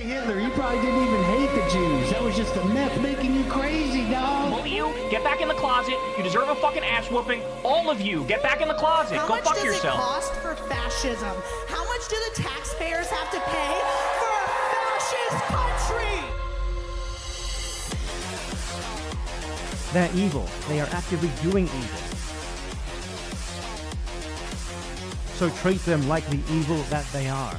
Hitler, he probably didn't even hate the Jews. That was just the meth making you crazy, dog. Both of you, get back in the closet. You deserve a fucking ass whooping. All of you, get back in the closet. Go fuck yourself. How much does it cost for fascism? How much do the taxpayers have to pay for a fascist country? They're evil. They are actively doing evil. So treat them like the evil that they are.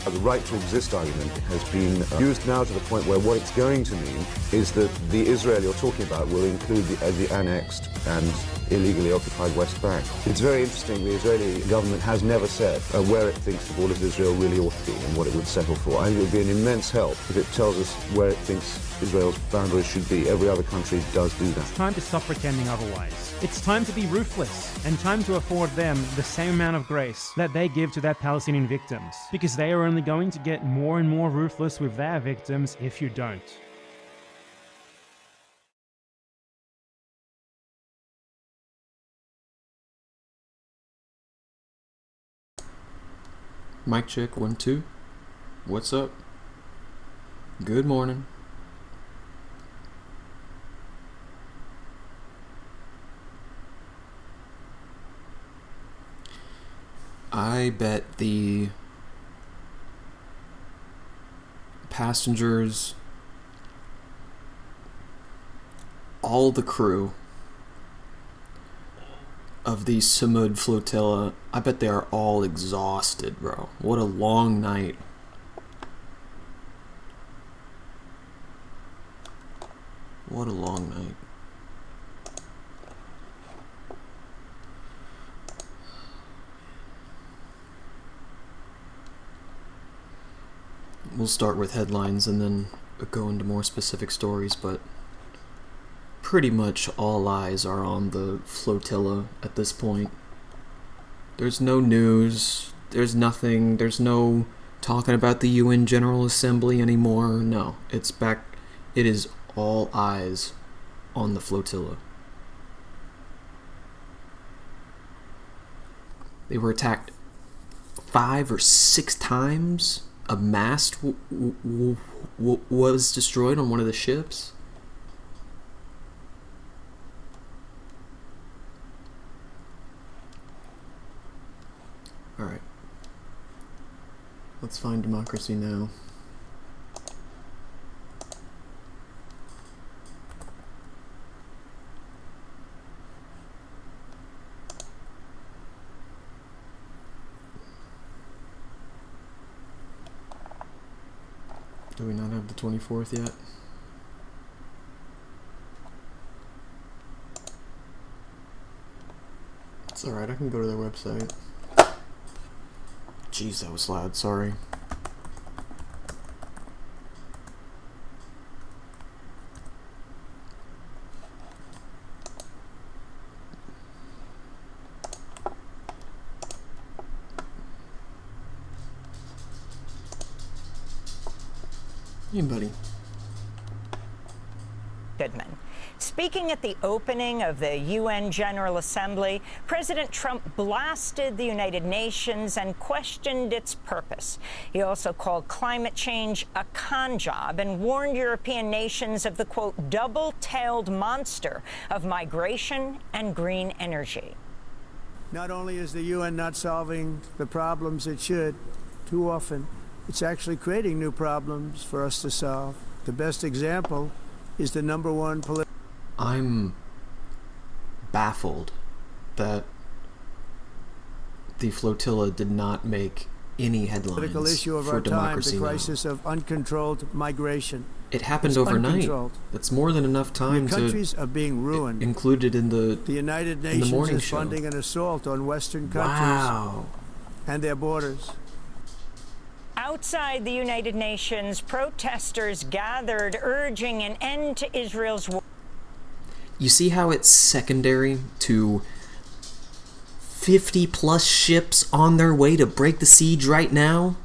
The right to exist argument has been used now to the point where what it's going to mean is that the Israel you're talking about will include the annexed and illegally occupied West Bank. It's very interesting, the Israeli government has never said where it thinks the borders of Israel really ought to be and what it would settle for. I think it would be an immense help if it tells us where it thinks Israel's boundaries should be. Every other country does do that. It's time to stop pretending otherwise. It's time to be ruthless, and time to afford them the same amount of grace that they give to their Palestinian victims, because they are only going to get more and more ruthless with their victims if you don't. Mic check, 1, 2. What's up? Good morning. I bet the passengers, all the crew of the Sumud Flotilla, I bet they are all exhausted, bro. What a long night. What a long night. We'll start with headlines and then go into more specific stories, but pretty much all eyes are on the flotilla at this point. There's no news, there's nothing, there's no talking about the UN General Assembly anymore. No, it's back, it is all eyes on the flotilla. They were attacked 5 or 6 times. A mast was destroyed on one of the ships. Alright. Let's find democracy now. Do we not have the 24th yet? It's alright, I can go to their website. Jeez, that was loud, sorry. Hey, buddy. Goodman. Speaking at the opening of the UN General Assembly, President Trump blasted the United Nations and questioned its purpose. He also called climate change a con job and warned European nations of the, quote, double-tailed monster of migration and green energy. Not only is the UN not solving the problems it should, too often, it's actually creating new problems for us to solve. The best example is the #1 political... I'm baffled that the flotilla did not make any headlines issue of for our time, Democracy the Now! crisis of uncontrolled migration. It happened It's overnight. uncontrolled. That's more than enough time Your countries are being ruined. included in the United Nations morning is show. funding an assault on Western countries Wow. and their borders. Outside the United Nations, protesters gathered urging an end to Israel's war. You see how it's secondary to 50+ ships on their way to break the siege right now?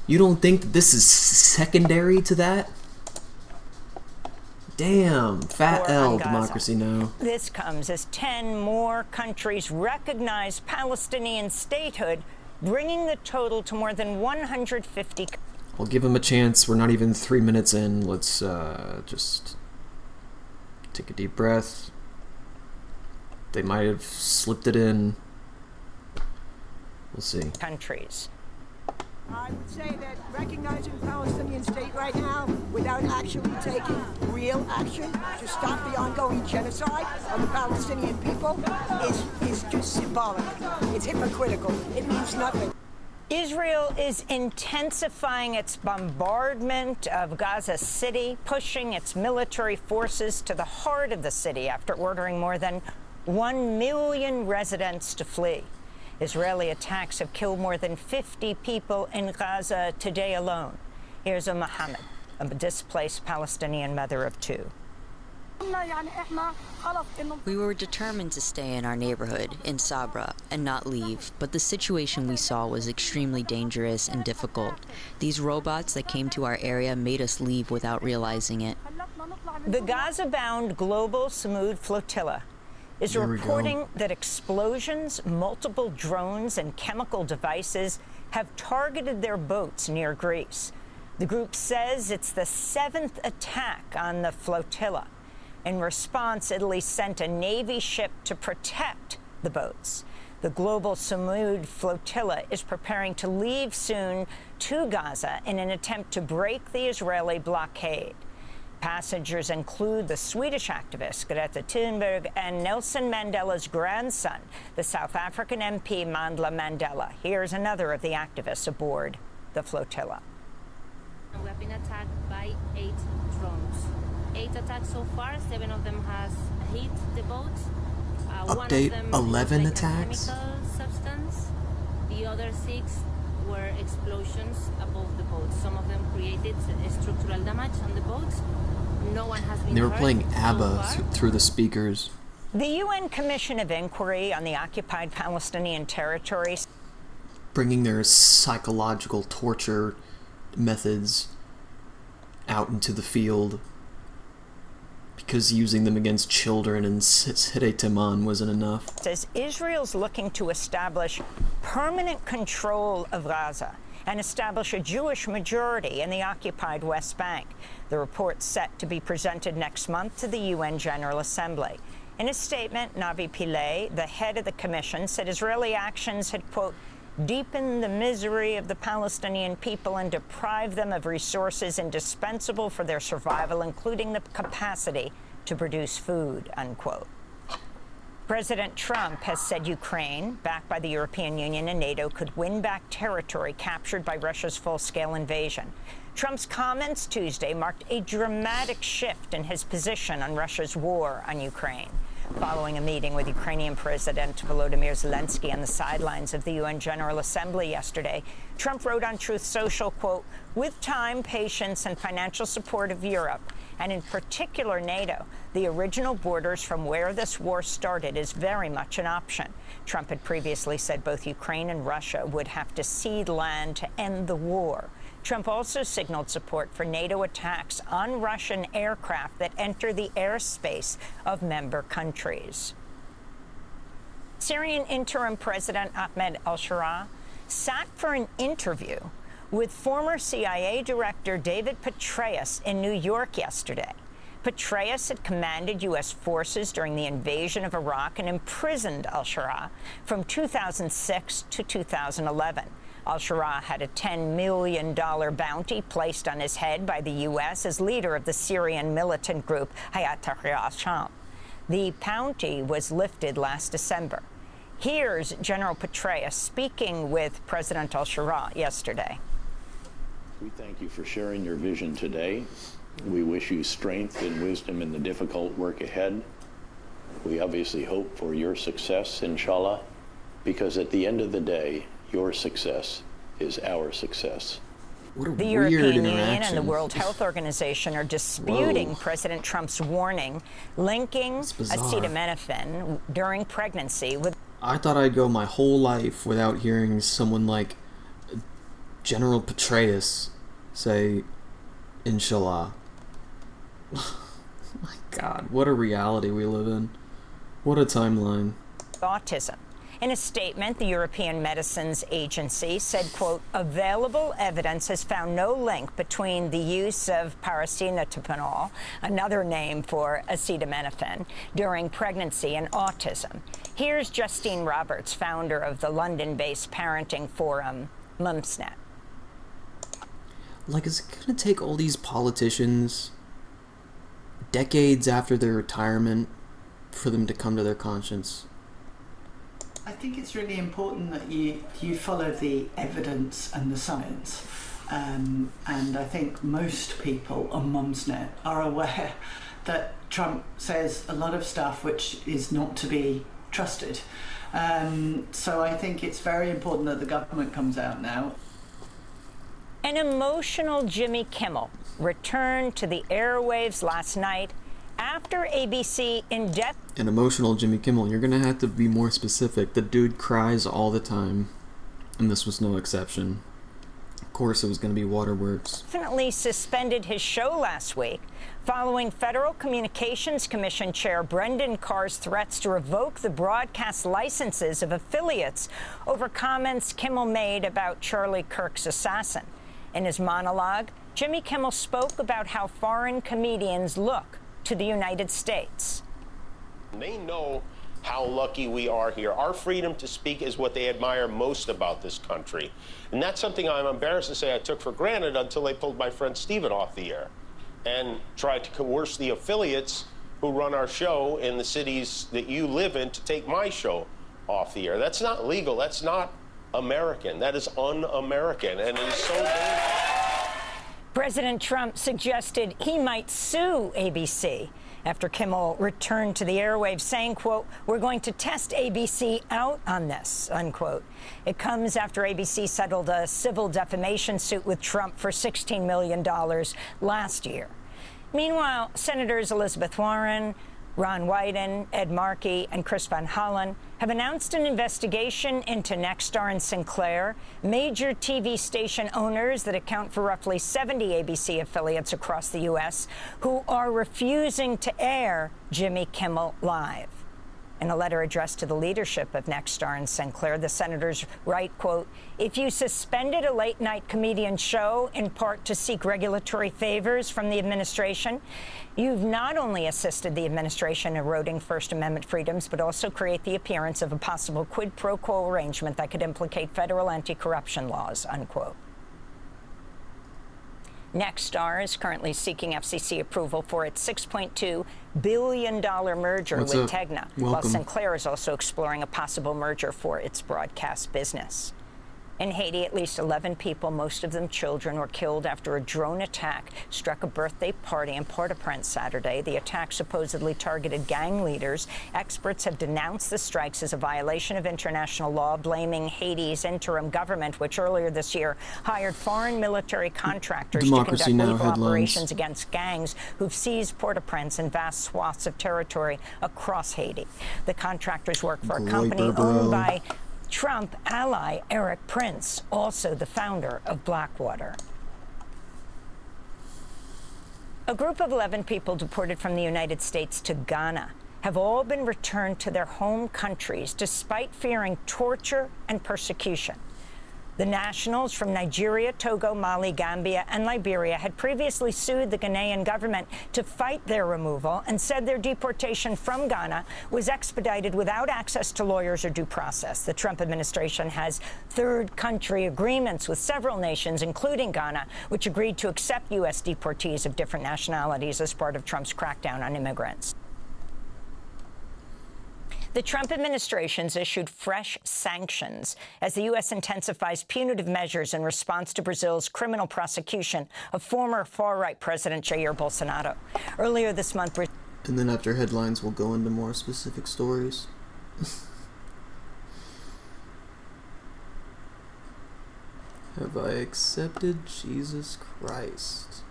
You don't think that this is secondary to that? Damn, fat L, Democracy Now! This comes as 10 more countries recognize Palestinian statehood bringing the total to more than 150. I'll give him a chance. We're not even 3 minutes in. Let's just take a deep breath. They might have slipped it in. We'll see. Countries. I would say that recognizing the Palestinian state right now without actually taking real action to stop the ongoing genocide of the Palestinian people is just symbolic. It's hypocritical. It means nothing. Israel is intensifying its bombardment of Gaza City, pushing its military forces to the heart of the city after ordering more than 1 million residents to flee. Israeli attacks have killed more than 50 people in Gaza today alone. Here's Mohammed, a displaced Palestinian mother of 2. We were determined to stay in our neighborhood, in Sabra, and not leave, but the situation we saw was extremely dangerous and difficult. These robots that came to our area made us leave without realizing it. The Gaza-bound global Sumud Flotilla is reporting that explosions, multiple drones, and chemical devices have targeted their boats near Greece. The group says it's the 7th attack on the flotilla. In response, Italy sent a Navy ship to protect the boats. The global Sumud Flotilla is preparing to leave soon to Gaza in an attempt to break the Israeli blockade. Passengers include the Swedish activist Greta Thunberg and Nelson Mandela's grandson, the South African MP Mandla Mandela. Here's another of the activists aboard the flotilla. We have been attacked by 8 drones. 8 attacks so far, 7 of them has hit the boat. Update, one of them 11 like attacks? A chemical substance. The other 6 were explosions above the boat. Some of them created structural damage on the boats. No one has been They were hurt playing so ABBA far. through the speakers. The UN Commission of Inquiry on the occupied Palestinian territories, Bringing their psychological torture methods out into the field. Because using them against children in Sirei Teman wasn't enough. says Israel's looking to establish permanent control of Gaza and establish a Jewish majority in the occupied West Bank. The report's set to be presented next month to the UN General Assembly. In a statement, Navi Pillay, the head of the commission, said Israeli actions had, quote, deepened the misery of the Palestinian people and deprived them of resources indispensable for their survival, including the capacity to produce food, unquote. President Trump has said Ukraine, backed by the European Union and NATO, could win back territory captured by Russia's full-scale invasion. Trump's comments Tuesday marked a dramatic shift in his position on Russia's war on Ukraine. Following a meeting with Ukrainian President Volodymyr Zelensky on the sidelines of the UN General Assembly yesterday, Trump wrote on Truth Social, quote, with time, patience, and financial support of Europe, and in particular NATO, the original borders from where this war started is very much an option. Trump had previously said both Ukraine and Russia would have to cede land to end the war. Trump also signaled support for NATO attacks on Russian aircraft that enter the airspace of member countries. Syrian interim President Ahmed al-Shara sat for an interview with former CIA Director David Petraeus in New York yesterday. Petraeus had commanded U.S. forces during the invasion of Iraq and imprisoned al-Shara from 2006 to 2011. Al-Shara had a $10 million bounty placed on his head by the U.S. as leader of the Syrian militant group Hayat Tahrir al-Sham. The bounty was lifted last December. Here's General Petraeus speaking with President al-Shara yesterday. We thank you for sharing your vision today. We wish you strength and wisdom in the difficult work ahead. We obviously hope for your success, inshallah, because at the end of the day, your success is our success. What a The weird European interaction. Union and the World Health Organization are disputing Whoa. President Trump's warning linking bizarre. acetaminophen during pregnancy with I thought I'd go my whole life without hearing someone like General Petraeus say, inshallah. My God, what a reality we live in. What a timeline. autism. In a statement, the European Medicines Agency said, quote, available evidence has found no link between the use of paracetamol, another name for acetaminophen, during pregnancy and autism. Here's Justine Roberts, founder of the London-based parenting forum, Mumsnet. Like, is it going to take all these politicians decades after their retirement for them to come to their conscience? I think it's really important that you follow the evidence and the science. And I think most people on Mumsnet are aware that Trump says a lot of stuff which is not to be trusted. So I think it's very important that the government comes out now. An emotional Jimmy Kimmel returned to the airwaves last night after ABC in-depth... An emotional Jimmy Kimmel. You're going to have to be more specific. The dude cries all the time, and this was no exception. Of course it was going to be waterworks. ...definitely suspended his show last week following Federal Communications Commission Chair Brendan Carr's threats to revoke the broadcast licenses of affiliates over comments Kimmel made about Charlie Kirk's assassin. In his monologue, Jimmy Kimmel spoke about how foreign comedians look to the United States. They know how lucky we are here. Our freedom to speak is what they admire most about this country. And that's something I'm embarrassed to say I took for granted until they pulled my friend Stephen off the air and tried to coerce the affiliates who run our show in the cities that you live in to take my show off the air. That's not legal. That's not American. That is un-American, and it is so dangerous. President Trump suggested he might sue ABC after Kimmel returned to the airwaves saying, quote, we're going to test ABC out on this, unquote. It comes after ABC settled a civil defamation suit with Trump for $16 million last year. Meanwhile, Senators Elizabeth Warren, Ron Wyden, Ed Markey, and Chris Van Hollen have announced an investigation into Nexstar and Sinclair, major TV station owners that account for roughly 70 ABC affiliates across the U.S., who are refusing to air Jimmy Kimmel Live. In a letter addressed to the leadership of Nexstar and Sinclair, the senators write, quote, if you suspended a late-night comedian show in part to seek regulatory favors from the administration, you've not only assisted the administration eroding First Amendment freedoms, but also create the appearance of a possible quid pro quo arrangement that could implicate federal anti-corruption laws, unquote. Nexstar is currently seeking FCC approval for its $6.2 billion merger with Tegna, while Sinclair is also exploring a possible merger for its broadcast business. In Haiti, at least 11 people, most of them children, were killed after a drone attack struck a birthday party in Port-au-Prince Saturday. The attack supposedly targeted gang leaders. Experts have denounced the strikes as a violation of international law, blaming Haiti's interim government, which earlier this year hired foreign military contractors to conduct lethal operations against gangs who've seized Port-au-Prince and vast swaths of territory across Haiti. The contractors work for a company owned by Trump ally Eric Prince, also the founder of Blackwater. A group of 11 people deported from the United States to Ghana have all been returned to their home countries despite fearing torture and persecution. The nationals from Nigeria, Togo, Mali, Gambia, and Liberia had previously sued the Ghanaian government to fight their removal and said their deportation from Ghana was expedited without access to lawyers or due process. The Trump administration has third country agreements with several nations, including Ghana, which agreed to accept U.S. deportees of different nationalities as part of Trump's crackdown on immigrants. The Trump administration's issued fresh sanctions as the U.S. intensifies punitive measures in response to Brazil's criminal prosecution of former far-right President Jair Bolsonaro. Earlier this month... And then after headlines, we'll go into more specific stories. Have I accepted Jesus Christ?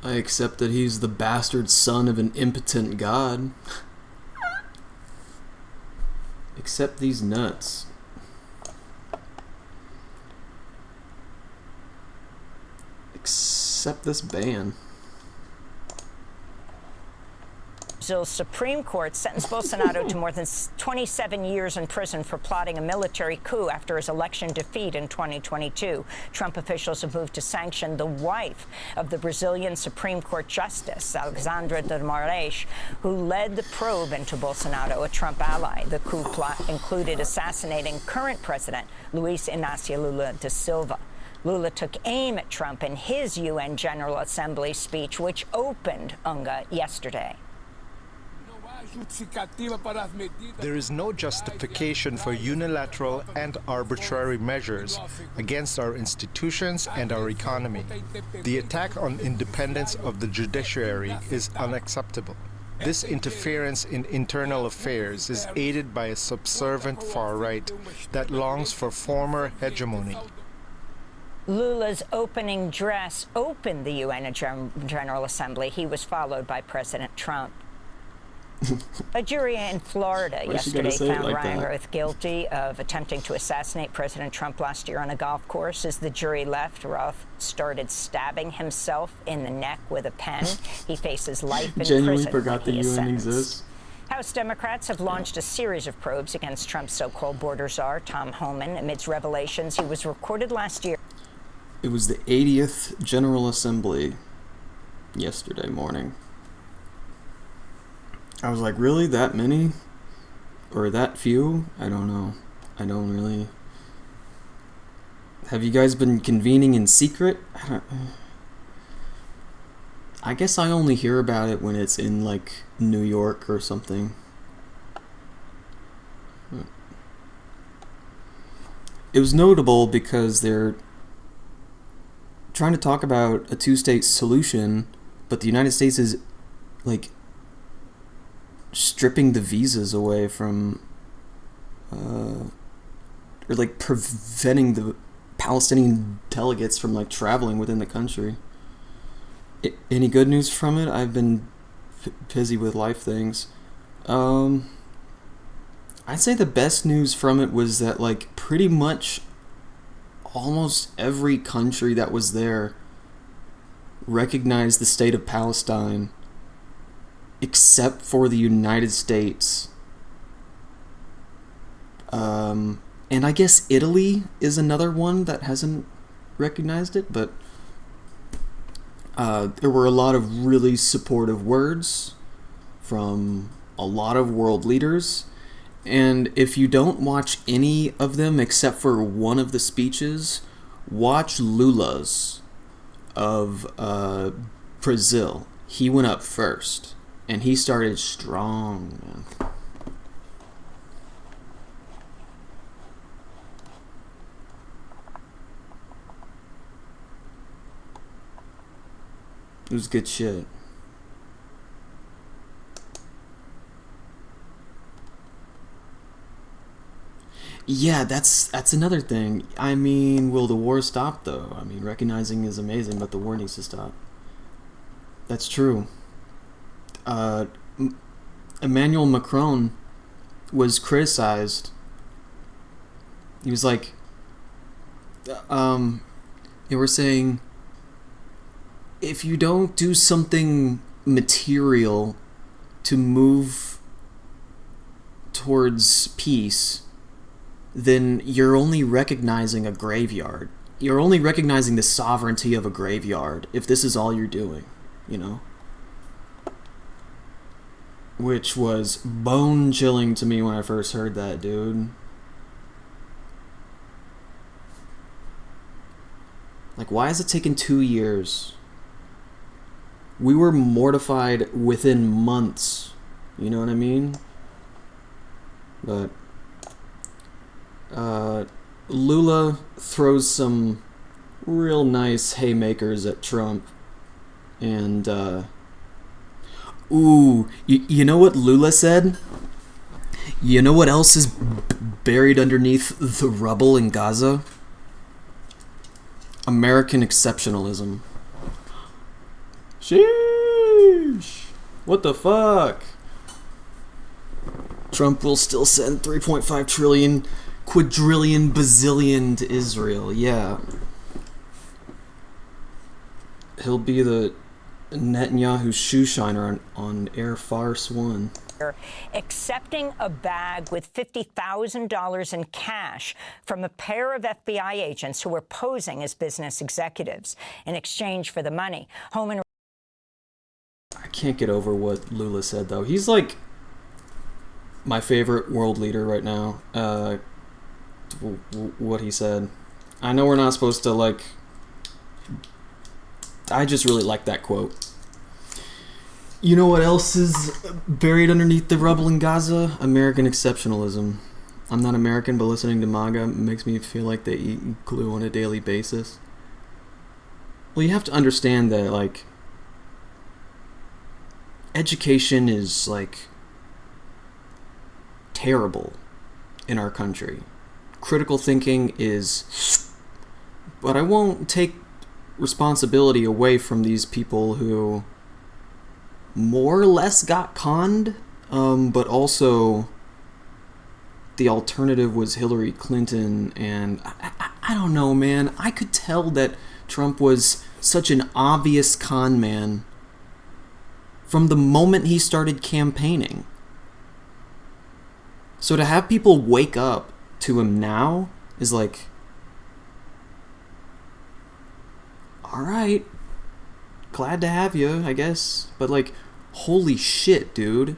I accept that he's the bastard son of an impotent God. Accept these nuts. Accept this ban. Brazil's Supreme Court sentenced Bolsonaro to more than 27 years in prison for plotting a military coup after his election defeat in 2022. Trump officials have moved to sanction the wife of the Brazilian Supreme Court Justice, Alexandra de Moraes, who led the probe into Bolsonaro, a Trump ally. The coup plot included assassinating current president Luiz Inácio Lula da Silva. Lula took aim at Trump in his UN General Assembly speech, which opened UNGA yesterday. There is no justification for unilateral and arbitrary measures against our institutions and our economy. The attack on independence of the judiciary is unacceptable. This interference in internal affairs is aided by a subservient far right that longs for former hegemony. Lula's opening address opened the UN General Assembly. He was followed by President Trump. A jury in Florida yesterday found Ryan Roth guilty of attempting to assassinate President Trump last year on a golf course. As the jury left, Roth started stabbing himself in the neck with a pen. He faces life in Genuinely prison. forgot the UN exists. House Democrats have launched a series of probes against Trump's so-called border czar, Tom Homan, amidst revelations he was recorded last year. It was the 80th General Assembly yesterday morning. I was like, really? That many? Or that few? I don't know. I don't really... Have you guys been convening in secret? I guess I only hear about it when it's in, like, New York or something. It was notable because they're trying to talk about a two-state solution, but the United States is, like, stripping the visas away from, or like preventing the Palestinian delegates from like traveling within the country. Any good news from it? I've been busy with life things. I'd say the best news from it was that like pretty much almost every country that was there recognized the state of Palestine, except for the United States. And I guess Italy is another one that hasn't recognized it, but there were a lot of really supportive words from a lot of world leaders. And if you don't watch any of them except for one of the speeches, watch Lula's of Brazil. He went up first. And he started strong, man. It was good shit. Yeah, that's another thing. I mean, will the war stop, though? I mean, recognizing is amazing, but the war needs to stop. That's true. Emmanuel Macron was criticized. He was like, they were saying, if you don't do something material to move towards peace, then you're only recognizing a graveyard. You're only recognizing the sovereignty of a graveyard if this is all you're doing, you know? Which was bone-chilling to me when I first heard that, dude. Like, why has it taken 2 years? We were mortified within months. You know what I mean? But Lula throws some real nice haymakers at Trump. And, ooh, you know what Lula said? You know what else is buried underneath the rubble in Gaza? American exceptionalism. Sheesh. What the fuck? Trump will still send 3.5 trillion, quadrillion, bazillion to Israel. Yeah. He'll be the Netanyahu shoe shiner on Air Farce One. Accepting a bag with $50,000 in cash from a pair of FBI agents who were posing as business executives in exchange for the money. I can't get over what Lula said, though. He's like my favorite world leader right now. What he said. I know we're not supposed to, like... I just really like that quote. You know what else is buried underneath the rubble in Gaza? American exceptionalism. I'm not American, but listening to MAGA makes me feel like they eat glue on a daily basis. Well, you have to understand that, like, education is, like, terrible in our country. Critical thinking is... But I won't take responsibility away from these people who more or less got conned, but also the alternative was Hillary Clinton, and I don't know, man. I could tell that Trump was such an obvious con man from the moment he started campaigning. So to have people wake up to him now is like, alright, glad to have you, I guess. But like, holy shit, dude.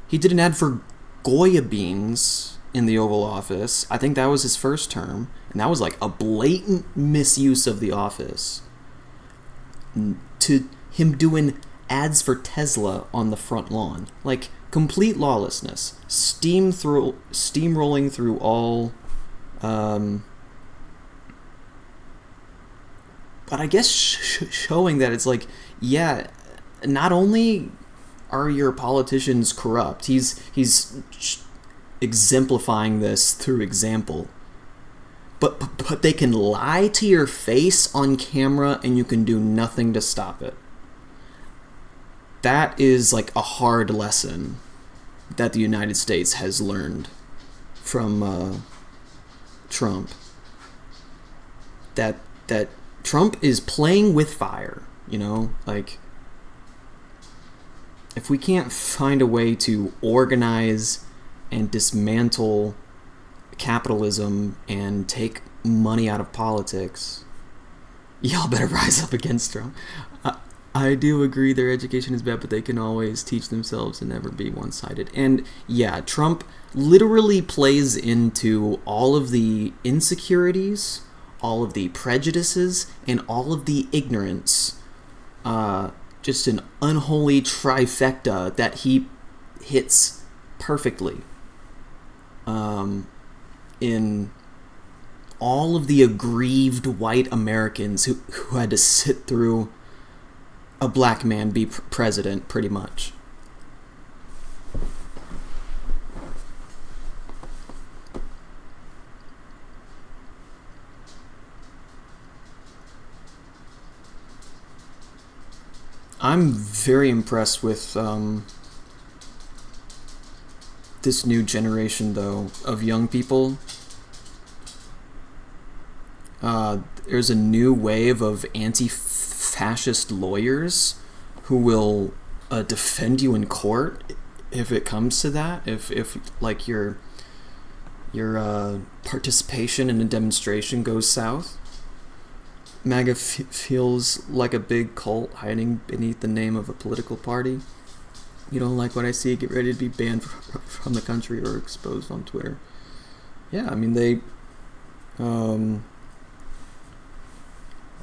He did an ad for Goya beans in the Oval Office. I think that was his first term. And that was like a blatant misuse of the office. To him doing ads for Tesla on the front lawn. Like, complete lawlessness. Steamrolling through all... But I guess showing that it's like, yeah, not only are your politicians corrupt, he's exemplifying this through example. But they can lie to your face on camera and you can do nothing to stop it. That is like a hard lesson that the United States has learned from Trump. That Trump is playing with fire, you know? Like, if we can't find a way to organize and dismantle capitalism and take money out of politics, y'all better rise up against Trump. I do agree their education is bad, but they can always teach themselves and never be one-sided. And yeah, Trump literally plays into all of the insecurities, all of the prejudices, and all of the ignorance. Just an unholy trifecta that he hits perfectly. In all of the aggrieved white Americans who had to sit through a black man be president, pretty much. I'm very impressed with this new generation, though, of young people. There's a new wave of anti-fascist lawyers who will defend you in court if it comes to that. If like your participation in a demonstration goes south. MAGA feels like a big cult hiding beneath the name of a political party. You don't like what I see, get ready to be banned from the country or exposed on Twitter. Yeah, I mean, they...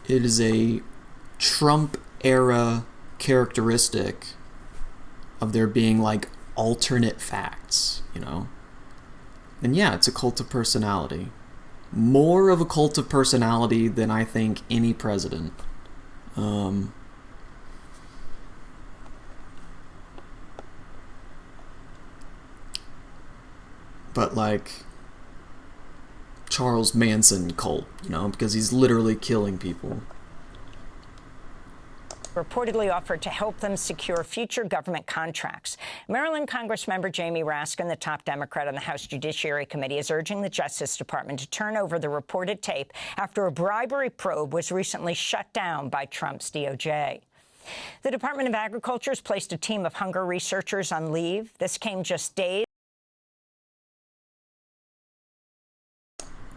it is a Trump-era characteristic of there being, like, alternate facts, you know? And yeah, it's a cult of personality. More of a cult of personality than I think any president. But like Charles Manson cult, you know, because he's literally killing people. reportedly offered to help them secure future government contracts. Maryland Congressmember Jamie Raskin, the top Democrat on the House Judiciary Committee, is urging the Justice Department to turn over the reported tape after a bribery probe was recently shut down by Trump's DOJ. The Department of Agriculture has placed a team of hunger researchers on leave. This came just days.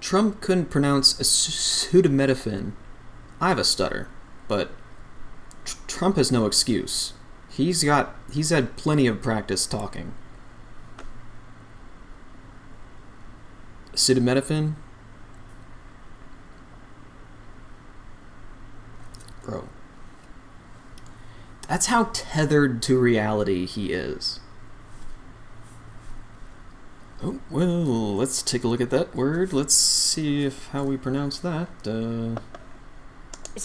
Trump couldn't pronounce acetaminophen. I have a stutter, but Trump has no excuse. He's had plenty of practice talking. Acetaminophen? Bro. That's how tethered to reality he is. Oh, well, let's take a look at that word. Let's see how we pronounce that.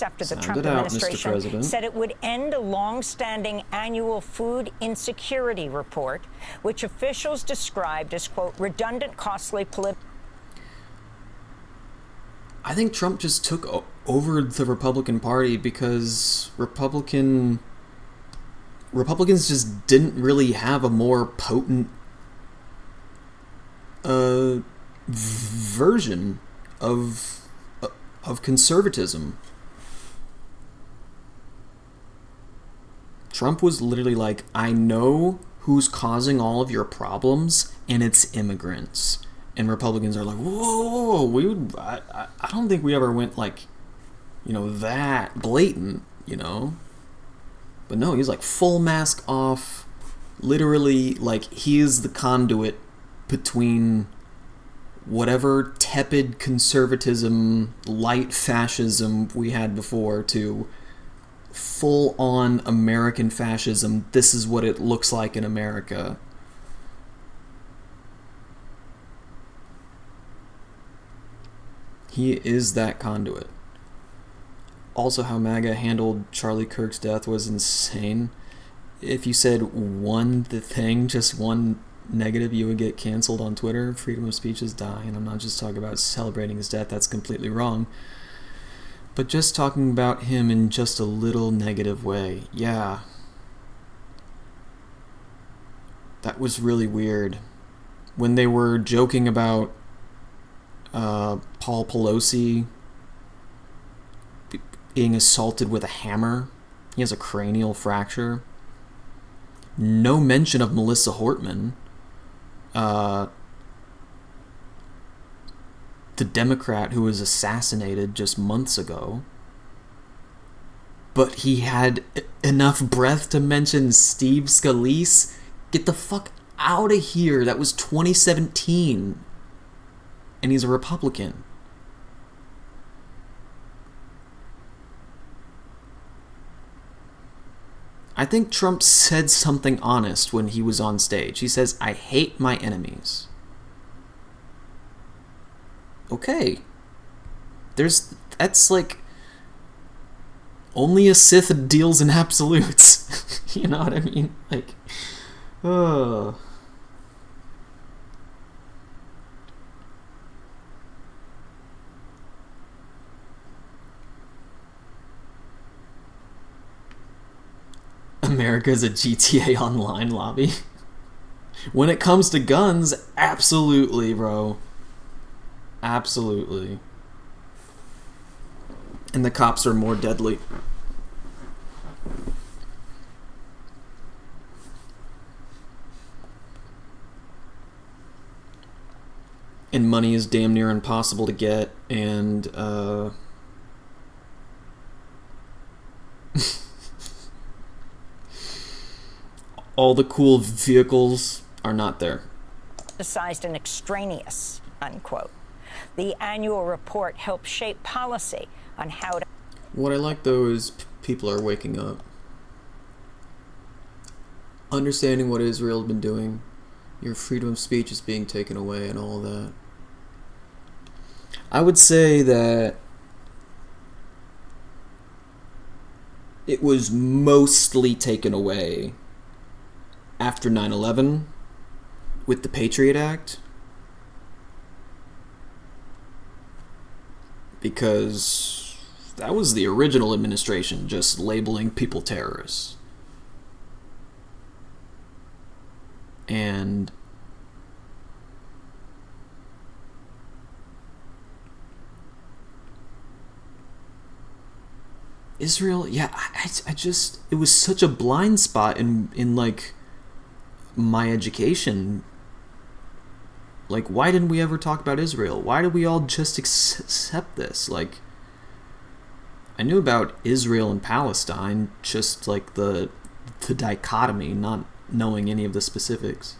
After the Trump administration said it would end a long-standing annual food insecurity report, which officials described as, quote, redundant, costly political. I think Trump just took over the Republican Party because Republicans just didn't really have a more potent version of conservatism. Trump was literally like, I know who's causing all of your problems, and it's immigrants. And Republicans are like, whoa, I don't think we ever went like, that blatant, But no, he's like full mask off, literally like he is the conduit between whatever tepid conservatism, light fascism we had before to full-on American fascism. This is what it looks like in America. He is that conduit. Also, how MAGA handled Charlie Kirk's death was insane. If you said one thing, just one negative, you would get canceled on Twitter. Freedom of speech is dying. I'm not just talking about celebrating his death. That's completely wrong. But just talking about him in just a little negative way. Yeah. That was really weird. When they were joking about Paul Pelosi being assaulted with a hammer. He has a cranial fracture. No mention of Melissa Hortman. The Democrat who was assassinated just months ago. But he had enough breath to mention Steve Scalise. Get the fuck out of here. That was 2017. And he's a Republican. I think Trump said something honest when he was on stage. He says, I hate my enemies. Okay. That's like, only a Sith deals in absolutes. You know what I mean? Like, America's a GTA Online lobby. When it comes to guns, absolutely, bro. Absolutely. And the cops are more deadly. And money is damn near impossible to get, and all the cool vehicles are not there. Criticized and extraneous, unquote. The annual report helps shape policy on how to... What I like, though, is people are waking up. Understanding what Israel has been doing. Your freedom of speech is being taken away and all that. I would say that it was mostly taken away after 9/11 with the Patriot Act, because That was the original administration just labeling people terrorists. And Israel, yeah, I just, it was such a blind spot in like my education. Like, why didn't we ever talk about Israel? Why did we all just accept this? Like, I knew about Israel and Palestine, just like the dichotomy, not knowing any of the specifics.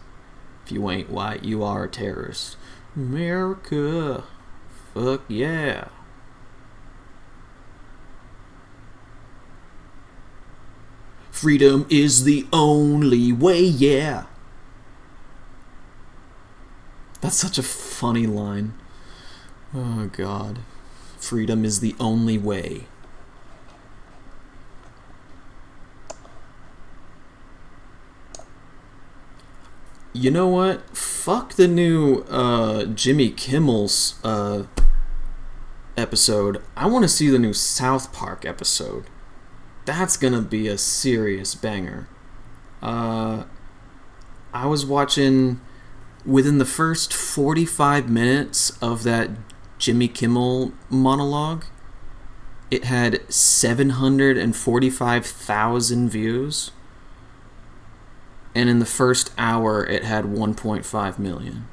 If you ain't white, you are a terrorist. America, fuck yeah. Freedom is the only way, yeah. That's such a funny line. Oh, God. Freedom is the only way. You know what? Fuck the new Jimmy Kimmel's episode. I want to see the new South Park episode. That's gonna be a serious banger. I was watching within the first 45 minutes of that Jimmy Kimmel monologue. It had 745,000 views. And in the first hour, it had 1.5 million.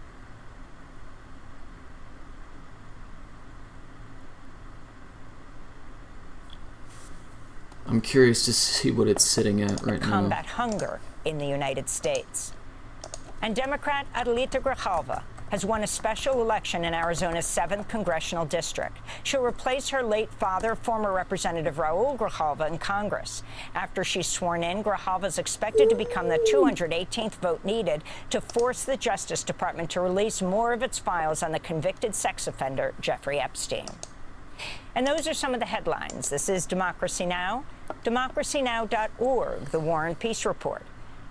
I'm curious to see what it's sitting at right now. Combat hunger in the United States. And Democrat Adelita Grijalva has won a special election in Arizona's 7th congressional district. She'll replace her late father, former Representative Raul Grijalva, in Congress. After she's sworn in, Grijalva is expected to become the 218th vote needed to force the Justice Department to release more of its files on the convicted sex offender Jeffrey Epstein. And those are some of the headlines. This is Democracy Now!, democracynow.org, the War and Peace Report.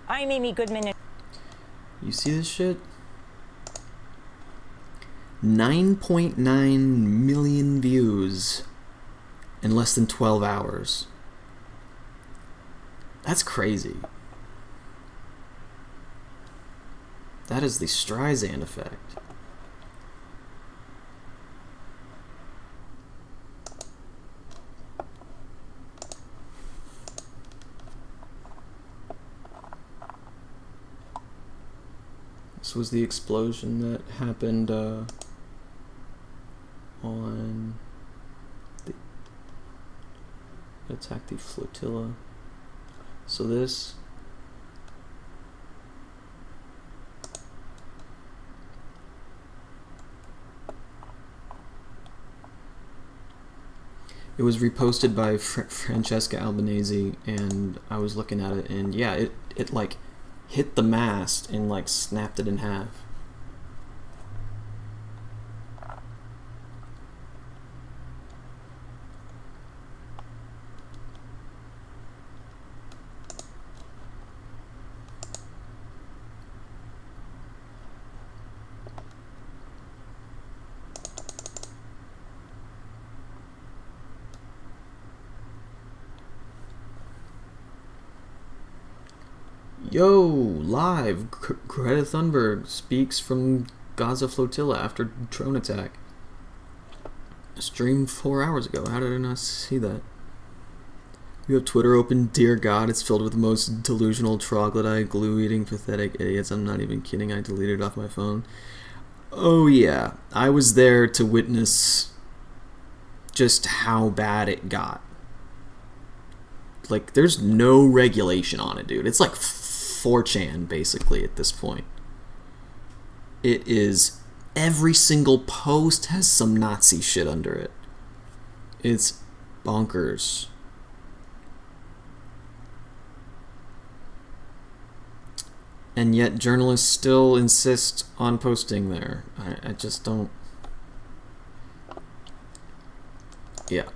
I'm Amy Goodman. You see this shit? 9.9 million views in less than 12 hours. That's crazy. That is the Streisand effect. This was the explosion that happened on the attack the flotilla. So this it was reposted by Francesca Albanese, and I was looking at it, and yeah, it like hit the mast and like snapped it in half. Yo, live, Greta Thunberg speaks from Gaza flotilla after drone attack. Streamed 4 hours ago. How did I not see that? You have Twitter open. Dear God, it's filled with the most delusional, troglodyte, glue-eating, pathetic idiots. I'm not even kidding. I deleted it off my phone. Oh yeah, I was there to witness just how bad it got. Like, there's no regulation on it, dude. It's like 4chan, basically, at this point. It is... Every single post has some Nazi shit under it. It's bonkers. And yet journalists still insist on posting there. I just don't... Yeah.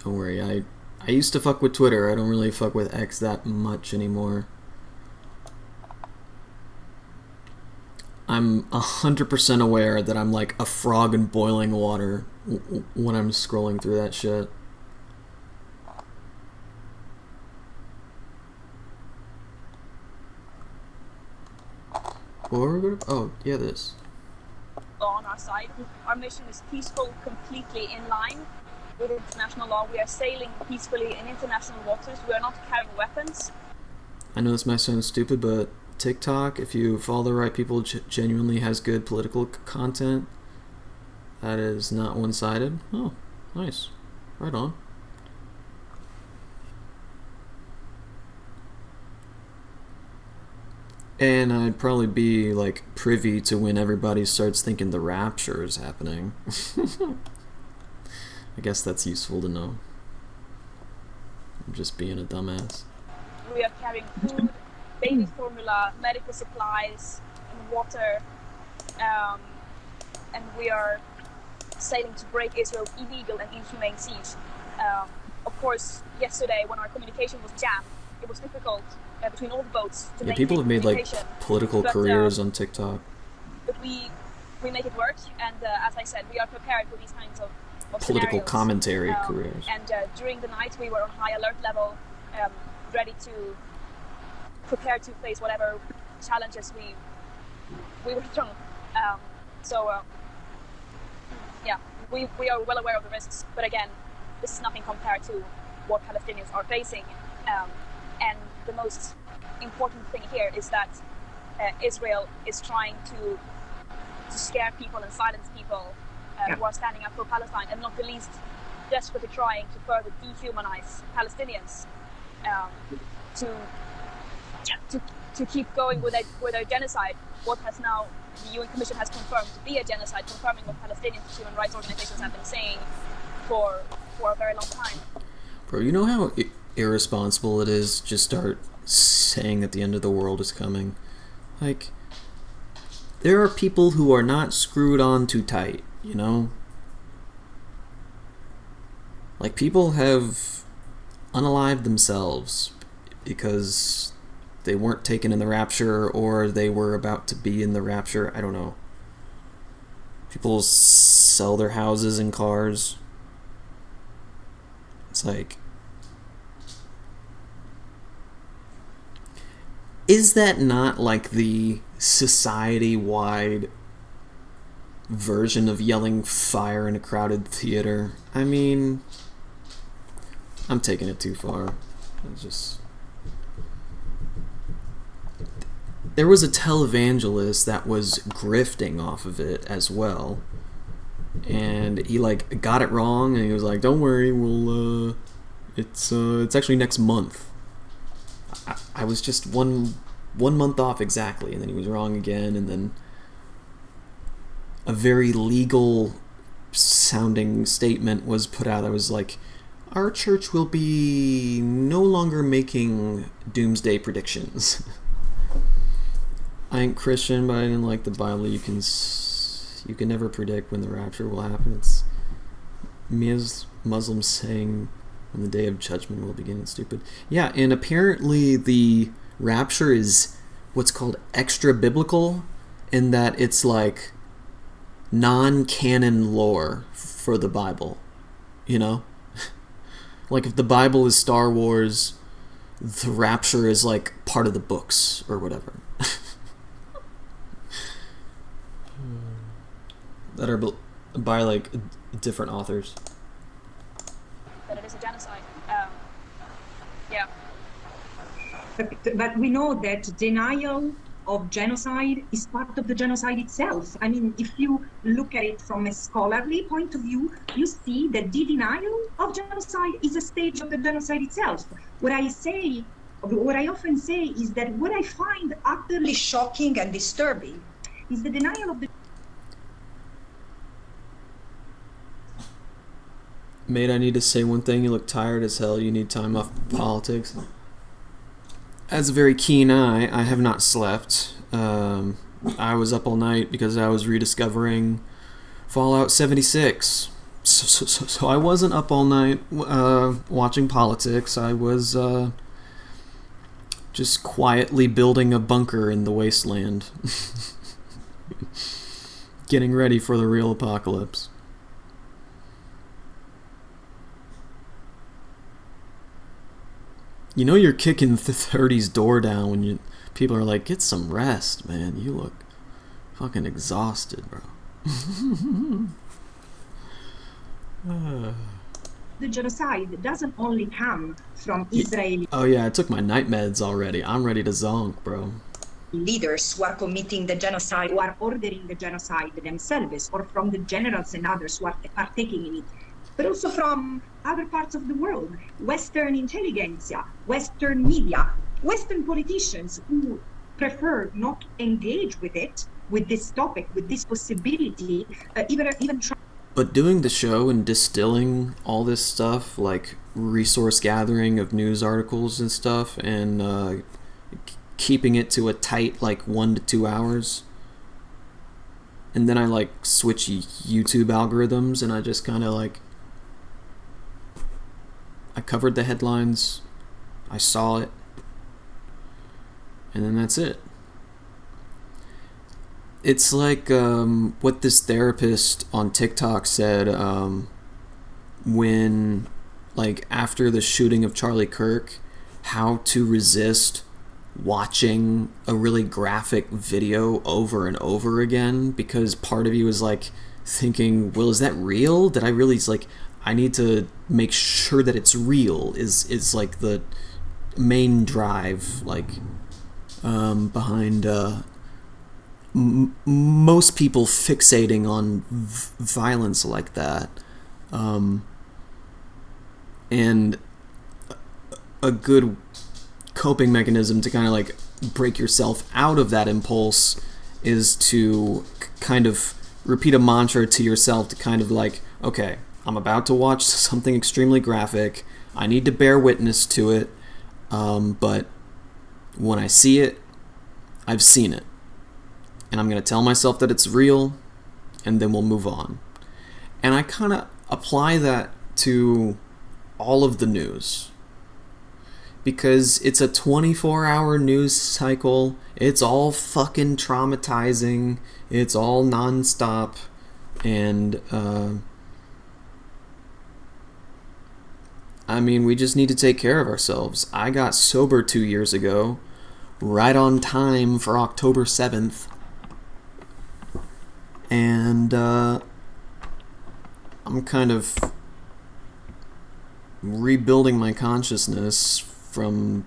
Don't worry, I used to fuck with Twitter. I don't really fuck with X that much anymore. I'm 100% aware that I'm like a frog in boiling water when I'm scrolling through that shit. Oh, yeah, this. On our side, our mission is peaceful, completely in line with international law. We are sailing peacefully in international waters. We are not carrying weapons. I know this might sound stupid, but TikTok, if you follow the right people, genuinely has good political content that is not one-sided. Oh, nice. Right on. And I'd probably be like privy to when everybody starts thinking the rapture is happening. I guess that's useful to know. I'm just being a dumbass. We are carrying food, baby formula, medical supplies, and water, and we are sailing to break Israel's illegal and inhumane siege. Of course, yesterday when our communication was jammed, it was difficult between all the boats to maintain people have made like political careers on TikTok. But we make it work, and as I said, we are prepared for these kinds of political scenarios. commentary careers. And during the night, we were on high alert level, ready to prepare to face whatever challenges we were thrown. Yeah, we are well aware of the risks, but again, this is nothing compared to what Palestinians are facing. And the most important thing here is that Israel is trying to scare people and silence people who are standing up for Palestine, and not the least desperately trying to further dehumanize Palestinians, to keep going with their genocide. What has now the UN Commission has confirmed to be a genocide, confirming what Palestinian human rights organizations have been saying for a very long time. Bro, you know how irresponsible it is just start saying that the end of the world is coming? Like, there are people who are not screwed on too tight, you know? Like, people have unalived themselves because they weren't taken in the rapture, or they were about to be in the rapture. I don't know. People sell their houses and cars. It's like, is that not like the society-wide version of yelling fire in a crowded theater? I mean, I'm taking it too far. It's just... There was a televangelist that was grifting off of it as well. And he like got it wrong, and he was like, "Don't worry, we'll it's actually next month." I was just one month off exactly, and then he was wrong again, and then a very legal sounding statement was put out that was like, "Our church will be no longer making doomsday predictions." I ain't Christian, but I didn't like the Bible. You can never predict when the rapture will happen. It's me as Muslims saying when the day of judgment will begin. It's stupid. Yeah, and apparently the rapture is what's called extra biblical, in that it's like non-canon lore for the Bible. You know? Like if the Bible is Star Wars, the rapture is like part of the books or whatever. That are by like different authors. That it is a genocide. Yeah. But we know that denial of genocide is part of the genocide itself. I mean, if you look at it from a scholarly point of view, you see that the denial of genocide is a stage of the genocide itself. What I often say is that what I find utterly shocking and disturbing is the denial of the... Mate, I need to say one thing. You look tired as hell. You need time off politics. As a very keen eye, I have not slept. I was up all night because I was rediscovering Fallout 76. So I wasn't up all night watching politics. I was just quietly building a bunker in the wasteland. Getting ready for the real apocalypse. You know you're kicking the 30s door down when people are like, get some rest, man. You look fucking exhausted, bro. The genocide doesn't only come from Israeli Oh yeah, I took my night meds already. I'm ready to zonk, bro. leaders who are committing the genocide, who are ordering the genocide themselves, or from the generals and others who are partaking in it, but also from other parts of the world, Western intelligentsia, Western media, Western politicians who prefer not to engage with it, with this topic, with this possibility, even try. But doing the show and distilling all this stuff, like resource gathering of news articles and stuff, and keeping it to a tight, like, 1 to 2 hours, and then I, like, switch YouTube algorithms, and I just kind of, like, I covered the headlines, I saw it, and then that's it. It's like what this therapist on TikTok said when, like, after the shooting of Charlie Kirk, how to resist watching a really graphic video over and over again, because part of you is, like, thinking, well, is that real? Did I really, like, I need to make sure that it's real is like the main drive, like, behind most people fixating on violence like that, and a good coping mechanism to kind of, like, break yourself out of that impulse is to kind of repeat a mantra to yourself to kind of, like, okay, I'm about to watch something extremely graphic, I need to bear witness to it, but when I see it, I've seen it. And I'm going to tell myself that it's real, and then we'll move on. And I kind of apply that to all of the news. Because it's a 24-hour news cycle. It's all fucking traumatizing. It's all nonstop. And, I mean, we just need to take care of ourselves. I got sober 2 years ago, right on time for October 7th. And I'm kind of rebuilding my consciousness from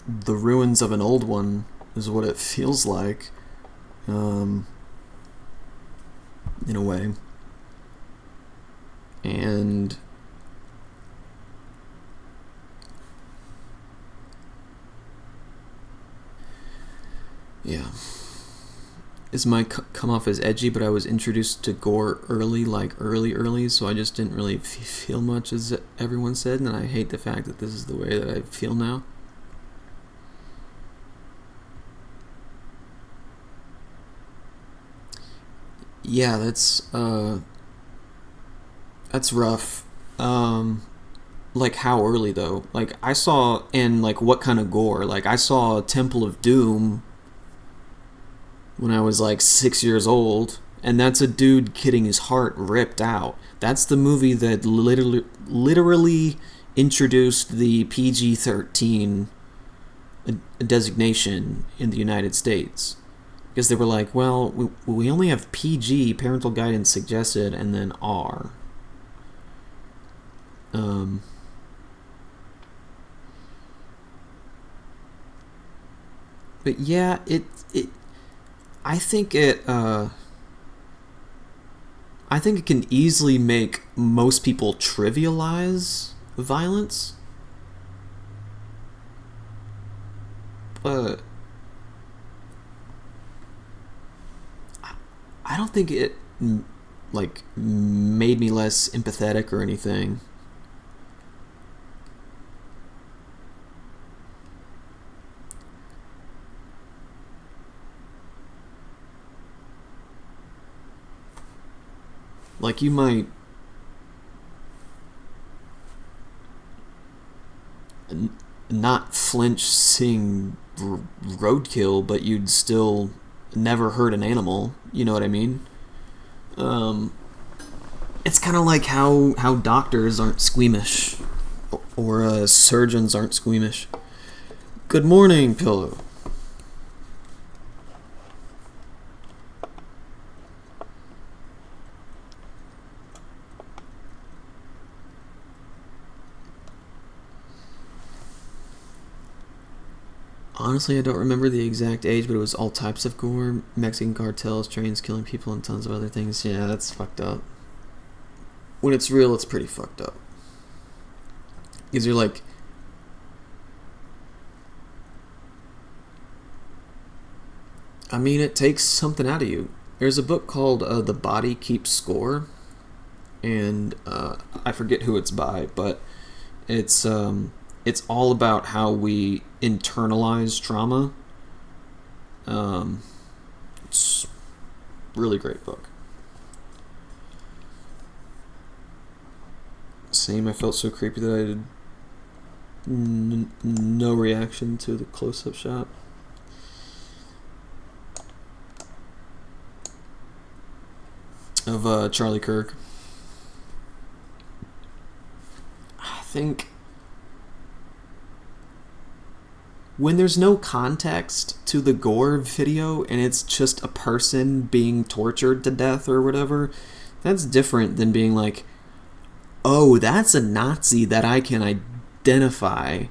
the ruins of an old one, is what it feels like, in a way. And yeah. This might come off as edgy, but I was introduced to gore early, so I just didn't really feel much, as everyone said, and I hate the fact that this is the way that I feel now. Yeah, that's rough. Like, how early, though? Like, I saw, and, like, what kind of gore? Like, I saw Temple of Doom when I was, like, 6 years old, and that's a dude getting his heart ripped out. That's the movie that literally introduced the PG-13 designation in the United States. Because they were like, well, we only have PG, parental guidance suggested, and then R. But yeah, I think it can easily make most people trivialize violence, but I don't think it, like, made me less empathetic or anything. Like, you might not flinch seeing roadkill, but you'd still never hurt an animal, you know what I mean? It's kind of like how doctors aren't squeamish, or surgeons aren't squeamish. Good morning, Pillow. Honestly, I don't remember the exact age, but it was all types of gore. Mexican cartels, trains killing people, and tons of other things. Yeah, that's fucked up. When it's real, it's pretty fucked up. Because you're like... I mean, it takes something out of you. There's a book called The Body Keeps Score. And I forget who it's by, but it's all about how we internalize trauma. It's a really great book. Same, I felt so creepy that I did no reaction to the close-up shot. Of Charlie Kirk. I think when there's no context to the gore video and it's just a person being tortured to death or whatever, that's different than being like, oh, that's a Nazi that I can identify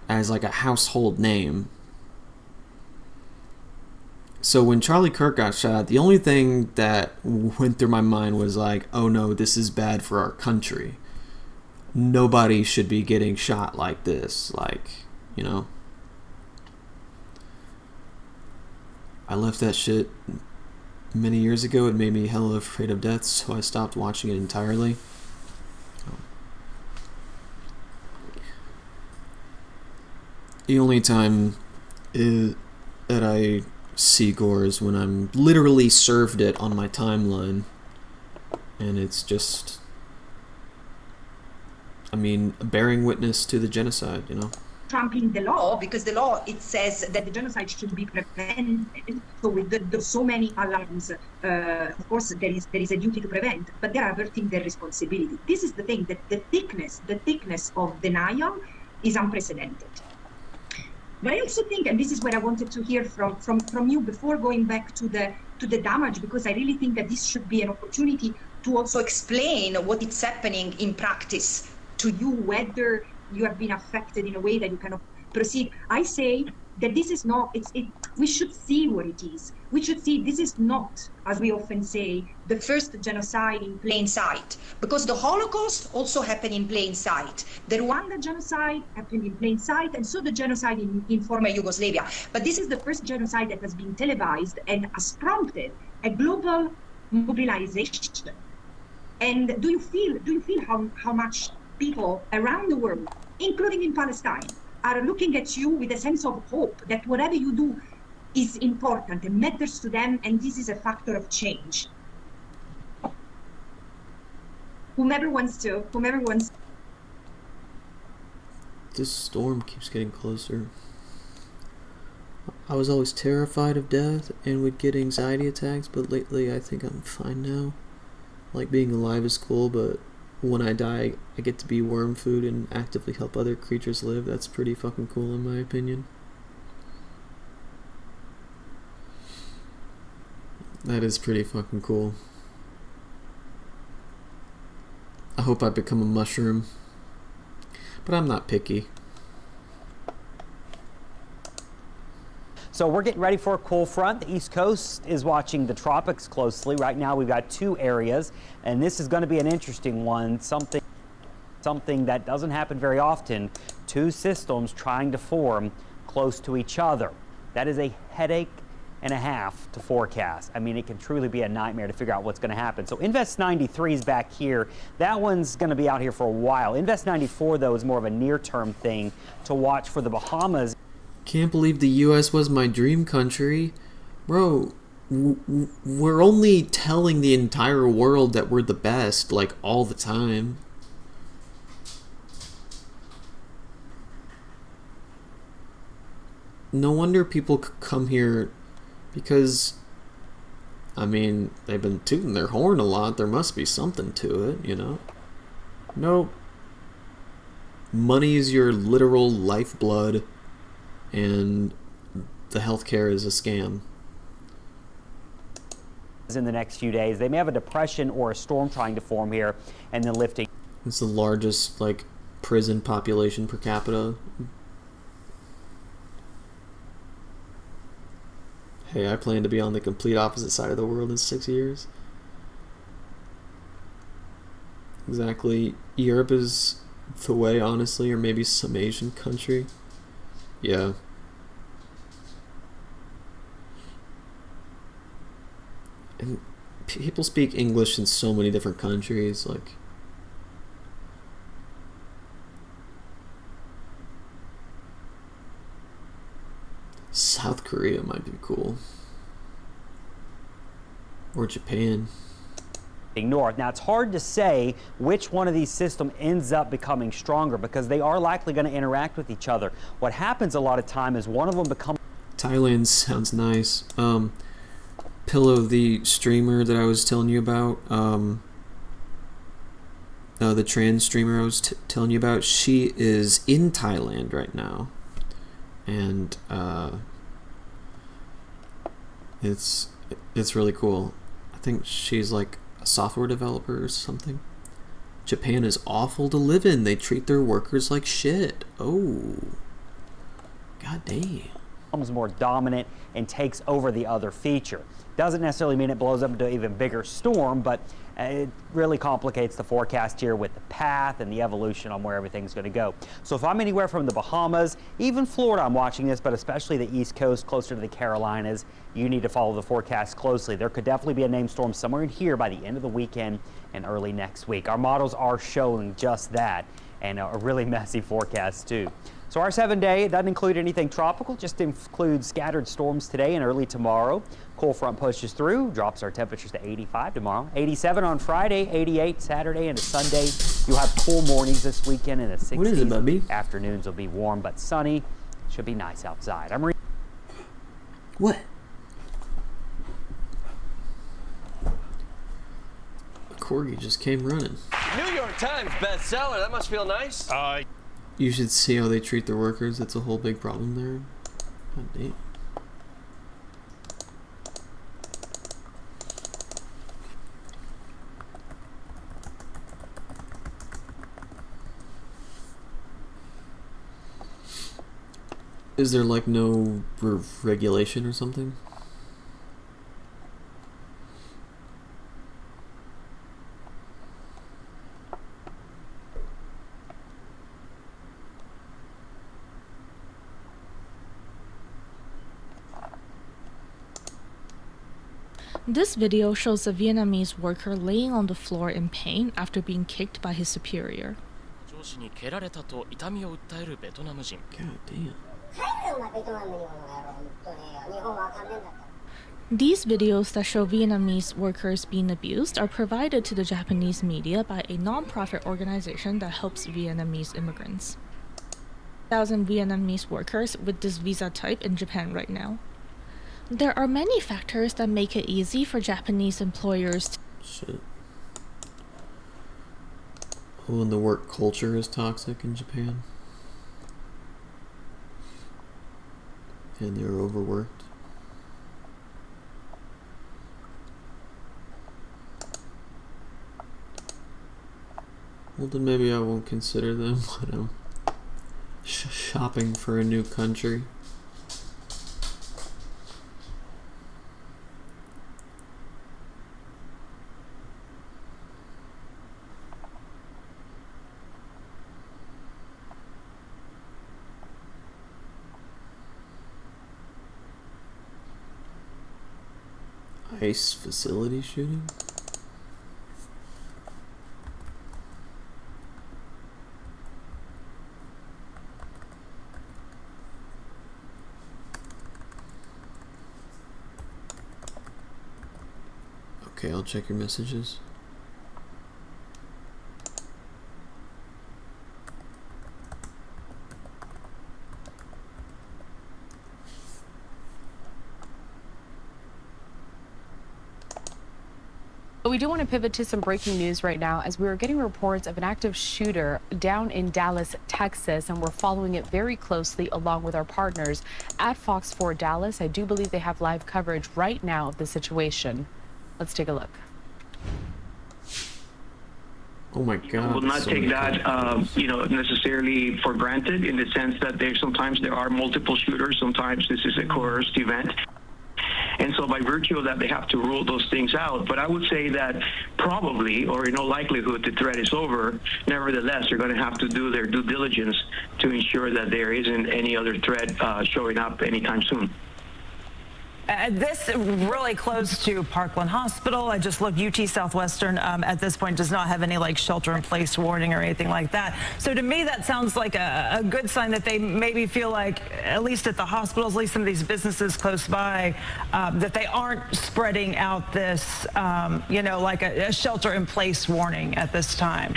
as like a household name. So when Charlie Kirk got shot, the only thing that went through my mind was like, oh no, this is bad for our country. Nobody should be getting shot like this. Like, you know. I left that shit many years ago. It made me hella afraid of death, so I stopped watching it entirely. The only time that I see gore is when I'm literally served it on my timeline, and it's just, I mean, bearing witness to the genocide, you know. Trumping the law, because the law, it says that the genocide should be prevented. So with so many alarms, of course there is a duty to prevent, but they're averting their responsibility. This is the thing, that the thickness of denial is unprecedented. But I also think, and this is what I wanted to hear from you before going back to the damage, because I really think that this should be an opportunity to also explain what is happening in practice to you, whether you have been affected in a way that you cannot proceed. I say that this is not, we should see what it is. We should see this is not, as we often say, the first genocide in plain sight, because the Holocaust also happened in plain sight. The Rwanda genocide happened in plain sight, and so the genocide in former Yugoslavia. But this is the first genocide that has been televised and has prompted a global mobilization. And do you feel how much people around the world, including in Palestine, are looking at you with a sense of hope that whatever you do is important and matters to them, and this is a factor of change? Whomever wants. This storm keeps getting closer. I was always terrified of death and would get anxiety attacks, but lately I think I'm fine now. Like, being alive is cool, but when I die, I get to be worm food and actively help other creatures live. That's pretty fucking cool in my opinion. That is pretty fucking cool. I hope I become a mushroom. But I'm not picky. So we're getting ready for a cool front. The East Coast is watching the tropics closely. Right now we've got two areas, and this is going to be an interesting one. Something that doesn't happen very often. Two systems trying to form close to each other. That is a headache and a half to forecast. I mean, it can truly be a nightmare to figure out what's going to happen. So Invest 93 is back here. That one's going to be out here for a while. Invest 94, though, is more of a near-term thing to watch for the Bahamas. Can't believe the US was my dream country. Bro, we're only telling the entire world that we're the best, like, all the time. No wonder people come here, because I mean, they've been tooting their horn a lot. There must be something to it, you know? Nope. Money is your literal lifeblood, and the healthcare is a scam. In the next few days, they may have a depression or a storm trying to form here, and then lifting. It's the largest, like, prison population per capita. Hey, I plan to be on the complete opposite side of the world in 6 years. Exactly. Europe is the way, honestly, or maybe some Asian country. Yeah. And people speak English in so many different countries, like... South Korea might be cool. Or Japan. North. Now, it's hard to say which one of these systems ends up becoming stronger because they are likely going to interact with each other. What happens a lot of time is one of them becomes... Thailand sounds nice. Pillow, the streamer that I was telling you about, the trans streamer I was telling you about, she is in Thailand right now. And it's really cool. I think she's like a software developer or something. Japan is awful to live in. They treat their workers like shit. Oh, god damn. Becomes more dominant and takes over the other feature. Doesn't necessarily mean it blows up into an even bigger storm, but it really complicates the forecast here with the path and the evolution on where everything's going to go. So if I'm anywhere from the Bahamas, even Florida, I'm watching this, but especially the East Coast, closer to the Carolinas, you need to follow the forecast closely. There could definitely be a named storm somewhere in here by the end of the weekend and early next week. Our models are showing just that, and a really messy forecast too. So our 7-day, it doesn't include anything tropical, just includes scattered storms today and early tomorrow. Cold front pushes through, drops our temperatures to 85 tomorrow, 87 on Friday, 88 Saturday into Sunday. You'll have cool mornings this weekend in the 60s. What is it, Bubby? Afternoons will be warm but sunny. Should be nice outside. What? The corgi just came running. New York Times bestseller. That must feel nice. You should see how they treat their workers. It's a whole big problem there. God damn. Is there like no regulation or something? This video shows a Vietnamese worker laying on the floor in pain after being kicked by his superior. God damn. These videos that show Vietnamese workers being abused are provided to the Japanese media by a non-profit organization that helps Vietnamese immigrants. 1,000 Vietnamese workers with this visa type in Japan right now. There are many factors that make it easy for Japanese employers to... Shit. Oh, and the work culture is toxic in Japan. And they're overworked. Well, then maybe I won't consider them when I'm shopping for a new country. ICE facility shooting? Okay, I'll check your messages. we do want to pivot to some breaking news right now, as we are getting reports of an active shooter down in Dallas, Texas, and we're following it very closely along with our partners at Fox 4 Dallas. I do believe they have live coverage right now of the situation. Let's take a look. Oh my God! Will not take that, necessarily for granted, in the sense that sometimes there are multiple shooters. Sometimes this is a coerced event. And so by virtue of that, they have to rule those things out. But I would say that probably, or in all likelihood, the threat is over. Nevertheless, they're going to have to do their due diligence to ensure that there isn't any other threat showing up anytime soon. This really close to Parkland Hospital. I just looked. UT Southwestern at this point does not have any shelter-in-place warning or anything like that. So to me, that sounds like a good sign that they maybe feel like, at least at the hospitals, at least some of these businesses close by, that they aren't spreading out this, like a shelter-in-place warning at this time.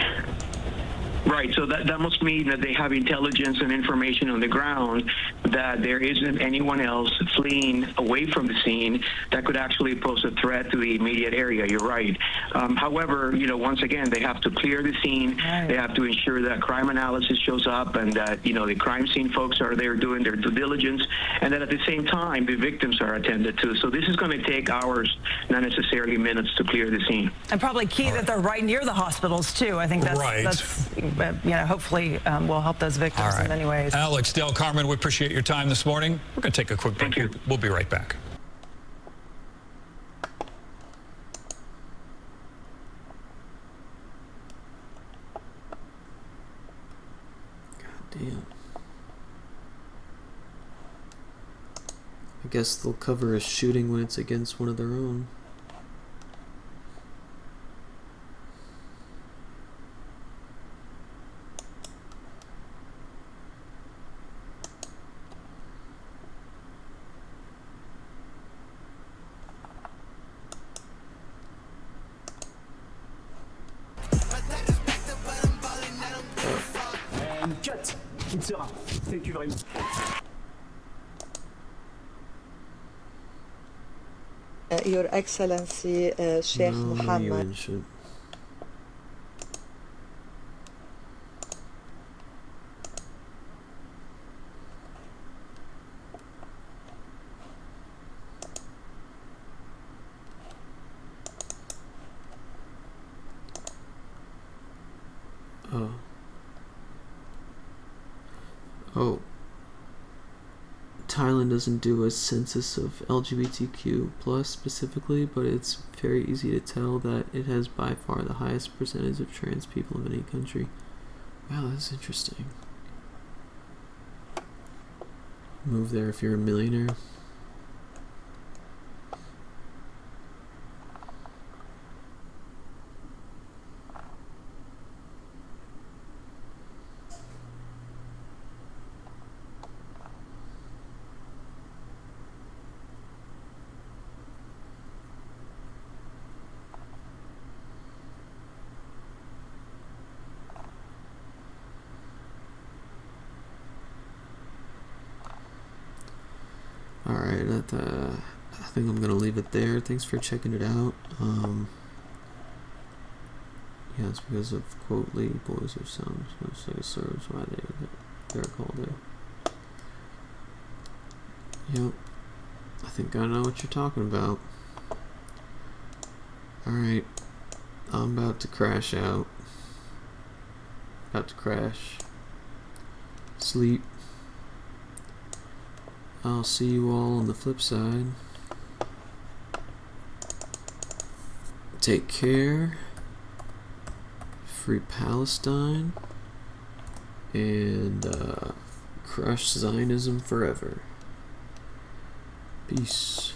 Right, so that must mean that they have intelligence and information on the ground that there isn't anyone else fleeing away from the scene that could actually pose a threat to the immediate area. You're right. However, once again, they have to clear the scene. Right. They have to ensure that crime analysis shows up and that, the crime scene folks are there doing their due diligence, and that at the same time, the victims are attended to. So this is going to take hours, not necessarily minutes, to clear the scene. And probably key that they're right near the hospitals, too. I think that's... Right. That's hopefully will help those victims in many ways. Alex, Del Carmen, we appreciate your time this morning. We're going to take a quick break. We'll be right back. God damn. I guess they'll cover a shooting when it's against one of their own. Cut. Int'L. Thank you very much. Your Excellency, Sheikh Mohammed. Oh. Thailand doesn't do a census of LGBTQ plus specifically, but it's very easy to tell that it has by far the highest percentage of trans people of any country. Wow, that's interesting. Move there if you're a millionaire. Alright, I think I'm gonna leave it there. Thanks for checking it out. Yeah, it's because of quote lead boys or sounds. So it serves why they're called there. Yep. I think I know what you're talking about. Alright. I'm about to crash out. About to crash. Sleep. I'll see you all on the flip side. Take care. Free Palestine. And crush Zionism forever. Peace.